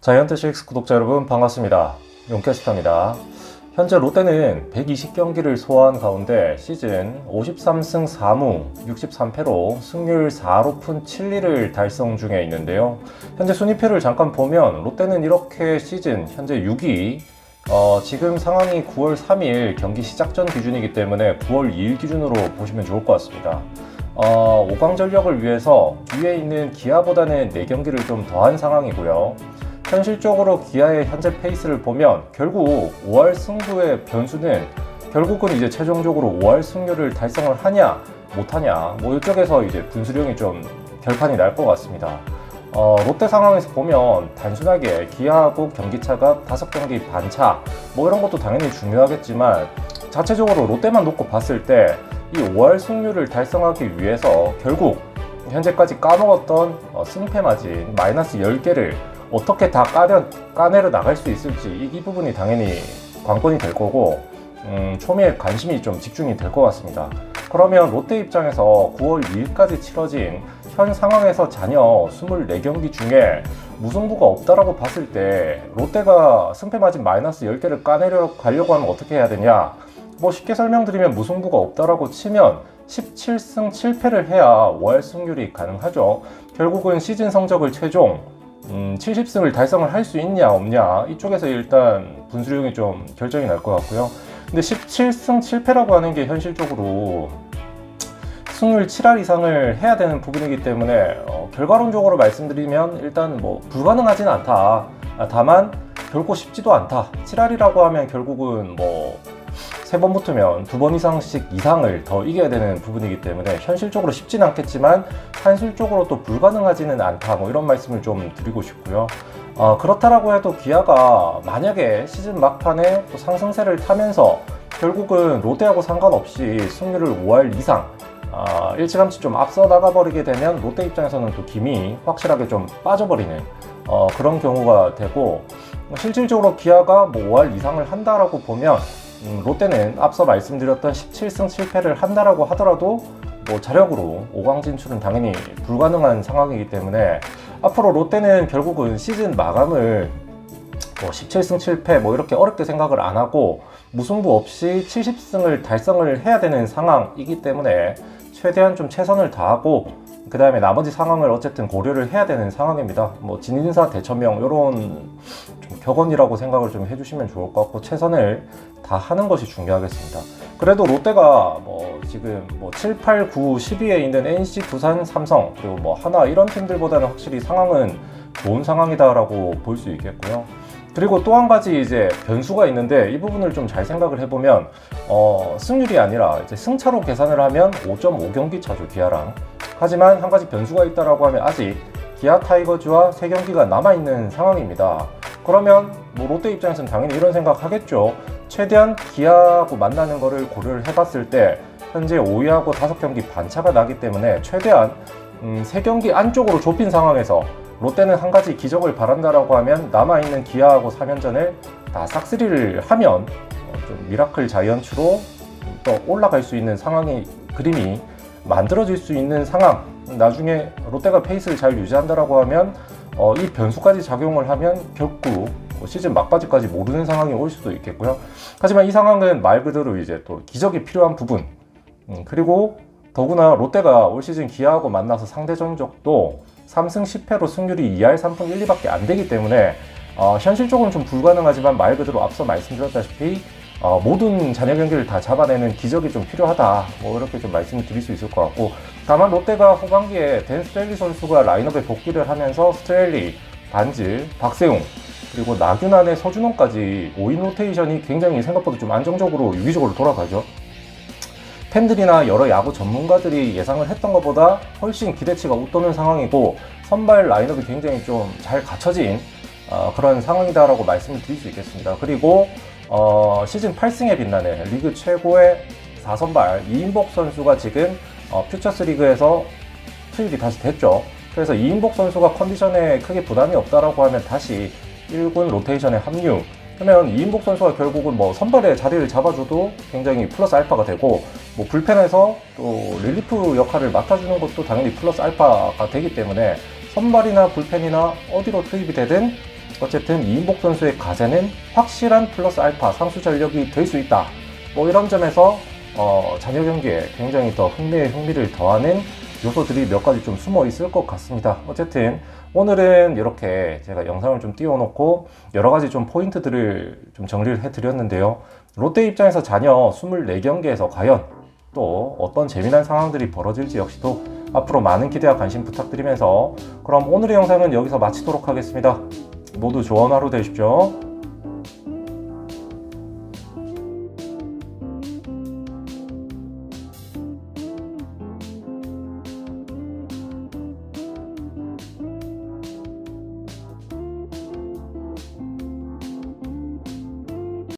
자이언트6 구독자 여러분 반갑습니다. 용캐스터입니다. 현재 롯데는 120경기를 소화한 가운데 시즌 53승 4무 63패로 승률 4할오픈 7리를 달성 중에 있는데요. 현재 순위표를 잠깐 보면 롯데는 이렇게 시즌 현재 6위, 지금 상황이 9월 3일 경기 시작 전 기준이기 때문에 9월 2일 기준으로 보시면 좋을 것 같습니다. 5강 전력을 위해서 뒤에 있는 기아보다는 4경기를 좀 더한 상황이고요. 현실적으로 기아의 현재 페이스를 보면 결국 5할 승부의 변수는 결국은 이제 최종적으로 5할 승률을 달성을 하냐 못하냐 뭐 이쪽에서 이제 분수령이 좀 결판이 날 것 같습니다. 롯데 상황에서 보면 단순하게 기아하고 경기차가 5경기 반차 뭐 이런 것도 당연히 중요하겠지만 자체적으로 롯데만 놓고 봤을 때 이 5할 승률을 달성하기 위해서 결국 현재까지 까먹었던 승패 마진 마이너스 10개를 어떻게 다 까내려 나갈 수 있을지 이 부분이 당연히 관건이 될 거고 초미의 관심이 좀 집중이 될 것 같습니다. 그러면 롯데 입장에서 9월 2일까지 치러진 현 상황에서 잔여 24경기 중에 무승부가 없다라고 봤을 때 롯데가 승패 마진 마이너스 10개를 까내려 가려고 하면 어떻게 해야 되냐, 뭐 쉽게 설명드리면 무승부가 없다라고 치면 17승 7패를 해야 5할 승률이 가능하죠. 결국은 시즌 성적을 최종 70승을 달성을 할 수 있냐 없냐 이쪽에서 일단 분수령이 좀 결정이 날 것 같고요. 근데 17승 7패라고 하는 게 현실적으로 승률 7할 이상을 해야 되는 부분이기 때문에 결과론적으로 말씀드리면 일단 뭐 불가능하지는 않다. 다만 결코 쉽지도 않다. 7할이라고 하면 결국은 뭐 3번 붙으면 2번 이상을 더 이겨야 되는 부분이기 때문에 현실적으로 쉽진 않겠지만 산술적으로 또 불가능하지는 않다, 뭐 이런 말씀을 좀 드리고 싶고요. 그렇다라고 해도 기아가 만약에 시즌 막판에 또 상승세를 타면서 결국은 롯데하고 상관없이 승률을 5할 이상 일찌감치 좀 앞서 나가버리게 되면 롯데 입장에서는 또 김이 확실하게 좀 빠져버리는 그런 경우가 되고, 실질적으로 기아가 뭐 5할 이상을 한다라고 보면 롯데는 앞서 말씀드렸던 17승 7패를 한다라고 하더라도 뭐 자력으로 5강 진출은 당연히 불가능한 상황이기 때문에 앞으로 롯데는 결국은 시즌 마감을 뭐 17승 7패 뭐 이렇게 어렵게 생각을 안 하고 무승부 없이 70승을 달성을 해야 되는 상황이기 때문에 최대한 좀 최선을 다하고 그 다음에 나머지 상황을 어쨌든 고려를 해야 되는 상황입니다. 뭐 진인사 대천명 이런 좀 격언이라고 생각을 좀 해주시면 좋을 것 같고 최선을 다하는 것이 중요하겠습니다. 그래도 롯데가 뭐 지금 뭐 7, 8, 9, 10위에 있는 NC, 두산, 삼성 그리고 뭐 하나 이런 팀들보다는 확실히 상황은 좋은 상황이다라고 볼 수 있겠고요. 그리고 또 한 가지 이제 변수가 있는데 이 부분을 좀 잘 생각을 해보면 승률이 아니라 이제 승차로 계산을 하면 5.5경기 차죠, 기아랑. 하지만 한 가지 변수가 있다라고 하면 아직 기아 타이거즈와 3경기가 남아있는 상황입니다. 그러면 뭐 롯데 입장에서는 당연히 이런 생각 하겠죠. 최대한 기아하고 만나는 거를 고려를 해봤을 때 현재 5위하고 5경기 반차가 나기 때문에 최대한 3경기 안쪽으로 좁힌 상황에서 롯데는 한 가지 기적을 바란다라고 하면 남아있는 기아하고 3연전을 다 싹쓸이를 하면 좀 미라클 자이언츠로 또 올라갈 수 있는 상황이 그림이 만들어질 수 있는 상황, 나중에 롯데가 페이스를 잘 유지한다라고 하면 이 변수까지 작용을 하면 결국 시즌 막바지까지 모르는 상황이 올 수도 있겠고요. 하지만 이 상황은 말 그대로 이제 또 기적이 필요한 부분, 그리고 더구나 롯데가 올 시즌 기아하고 만나서 상대 전적도 3승 10패로 승률이 2할 3푼 1, 2밖에 안 되기 때문에 현실적으로는 좀 불가능하지만 말 그대로 앞서 말씀드렸다시피 모든 잔여 경기를 다 잡아내는 기적이 좀 필요하다, 뭐 이렇게 좀 말씀을 드릴 수 있을 것 같고, 다만 롯데가 후반기에 댄 스트렐리 선수가 라인업에 복귀를 하면서 스트렐리, 반질, 박세웅 그리고 나균환의 서준원까지 5인 로테이션이 굉장히 생각보다 좀 안정적으로 유기적으로 돌아가죠. 팬들이나 여러 야구 전문가들이 예상을 했던 것보다 훨씬 기대치가 웃도는 상황이고 선발 라인업이 굉장히 좀 잘 갖춰진 그런 상황이다라고 말씀을 드릴 수 있겠습니다. 그리고 시즌 8승에 빛나는 리그 최고의 4선발 이인복 선수가 지금 퓨처스 리그에서 투입이 다시 됐죠. 그래서 이인복 선수가 컨디션에 크게 부담이 없다라고 하면 다시 1군 로테이션에 합류. 그러면 이인복 선수가 결국은 뭐 선발의 자리를 잡아줘도 굉장히 플러스 알파가 되고, 뭐 불펜에서 또 릴리프 역할을 맡아주는 것도 당연히 플러스 알파가 되기 때문에 선발이나 불펜이나 어디로 투입이 되든 어쨌든 이인복 선수의 가세는 확실한 플러스 알파 상수 전력이 될 수 있다. 뭐 이런 점에서 잔여 경기에 굉장히 더 흥미를 더하는 요소들이 몇 가지 좀 숨어 있을 것 같습니다. 어쨌든 오늘은 이렇게 제가 영상을 좀 띄워놓고 여러 가지 좀 포인트들을 좀 정리를 해드렸는데요. 롯데 입장에서 잔여 24경기에서 과연 또 어떤 재미난 상황들이 벌어질지 역시도 앞으로 많은 기대와 관심 부탁드리면서 그럼 오늘의 영상은 여기서 마치도록 하겠습니다. 모두 좋은 하루 되십시오.